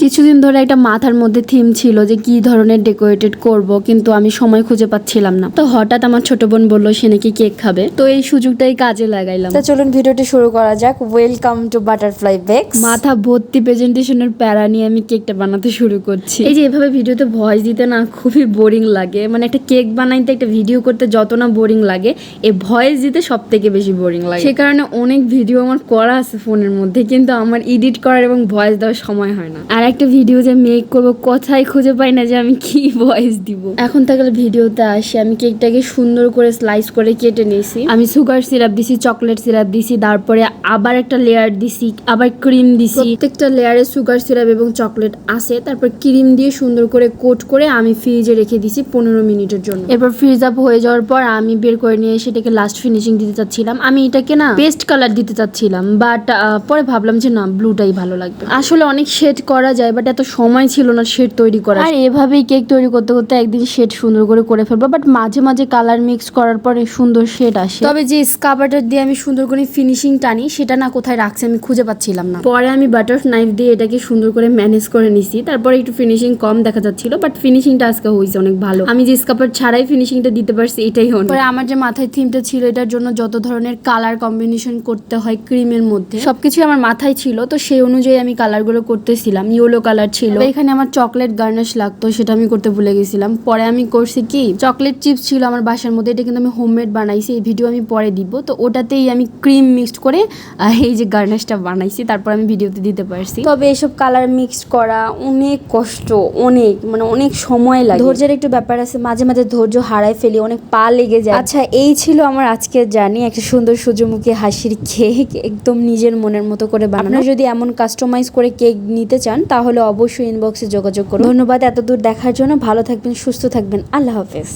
কিছুদিন ধরে একটা মাথার মধ্যে থিম ছিল যে কি ধরনের ডেকোরেটেড করব, কিন্তু আমি সময় খুঁজে পাচ্ছিলাম না। তো হঠাৎ আমার ছোট বোন বলল সে নাকি কেক খাবে, তো এই সুযোগটাই কাজে লাগাইলাম। তো চলুন ভিডিওটি শুরু করা যাক। Welcome to butterfly bakes. মাথা ভর্তি প্রেজেন্টেশনের প্যারা নিয়ে আমি কেকটা বানাতে শুরু করছি। এই যে এভাবে ভিডিওতে ভয়েস দিতে না খুবই বোরিং লাগে, মানে একটা কেক বানাইতে একটা ভিডিও করতে যত না বোরিং লাগে, এই ভয়েস দিতে সব থেকে বেশি বোরিং লাগে। সে কারণে অনেক ভিডিও আমার করা আছে ফোনের মধ্যে, কিন্তু আমার এডিট করার এবং ভয়েস দেওয়ার সময় হয় না। আর একটা ভিডিও যে মেক করবো কোথায় খুঁজে পাই না যে আমি কি ভয়েস দিব। এখন তাহলে ভিডিওতে আসি, আমি কেকটাকে সুন্দর করে স্লাইস করে কেটে নিয়েছি। আমি সুগার সিরাপ দিছি, চকলেট সিরাপ দিছি, তারপরে আবার একটা লেয়ার দিছি, আবার ক্রিম দিছি। প্রত্যেকটা লেয়ারে সুগার সিরাপ এবং চকলেট আছে। তারপর ক্রিম দিয়ে সুন্দর করে কোট করে আমি ফ্রিজে রেখে দিছি 15 মিনিটের জন্য। এরপর ফ্রিজ আপ হয়ে যাওয়ার পর আমি বের করে নিয়ে এসে এটাকে লাস্ট ফিনিশিং দিতে চাচ্ছিলাম। আমি এটাকে না পেস্ট কালার দিতে চাচ্ছিলাম, বাট পরে ভাবলাম যে না, ব্লুটাই ভালো লাগবে। আসলে অনেক শেড করা যায়, বাট এত সময় ছিল না শেড তৈরি করা। আর এভাবেই কেক তৈরি করতে করতে একদিন শেড সুন্দর করে ফেলবো, বাট মাঝে মাঝে কালার মিক্স করার পরে সুন্দর শেড আসে। তবে যে স্কাবাটার দিয়ে আমি সুন্দর করে ফিনিশিং টানি, সেটা না কোথায় রাখছে আমি খুঁজে পাচ্ছিলাম না। পরে আমি বাটার নাইফ দিয়ে এটাকে সুন্দর করে ম্যানেজ করে নিছি। তারপরে একটু ফিনিশিং কম দেখা যাচ্ছিল, বাট ফিনিশিংটা আজকে হয়েছে অনেক ভালো। আমি যে স্কাবার ছাড়াই ফিনিশিংটা দিতে পারছি, এটাই হলো। পরে আমার যে মাথায় থিমটা ছিল, এটার জন্য যত ধরনের কালার কম্বিনেশন করতে হয় ক্রিমের মধ্যে সবকিছু আমার মাথায় ছিল, তো সেই অনুযায়ী আমি কালারগুলো করতেছিলাম। ইয়েলো কালার ছিল, এখানে আমার চকলেট গার্নিশ লাগতো, সেটা আমি করতে ভুলে গেছিলাম। পরে আমি করছি কি, চকলেট চিপস ছিল আমার বাসার মধ্যে, এটা কিন্তু আমি হোমমেড বানাইছি, এই ভিডিও আমি পরে দিব। তো ওটাতেই আমি ক্রিম মিক্সড করে এই যে গার্নিশটা বানাইছি, তারপর আমি ভিডিওতে দিতে পারছি। তবে এসব কালার মিক্সড করা অনেক কষ্ট, অনেক সময় লাগে, ধৈর্যের একটু ব্যাপার আছে, মাঝে মাঝে ধৈর্য হারাই ফেলি, অনেক পা লেগে যায়। আচ্ছা, এই ছিল আমার আজকের জার্নি, একটা সুন্দর সূর্যমুখী হাসির কেক, একদম নিজের মনের মতো করে বানানো। আপনারা যদি এমন কাস্টমাইজ করে কেক নিতে চান তাহলে অবশ্যই ইনবক্সে যোগাযোগ করুন। ধন্যবাদ এতদূর দেখার জন্য। ভালো থাকবেন, সুস্থ থাকবেন, আল্লাহ হাফেজ।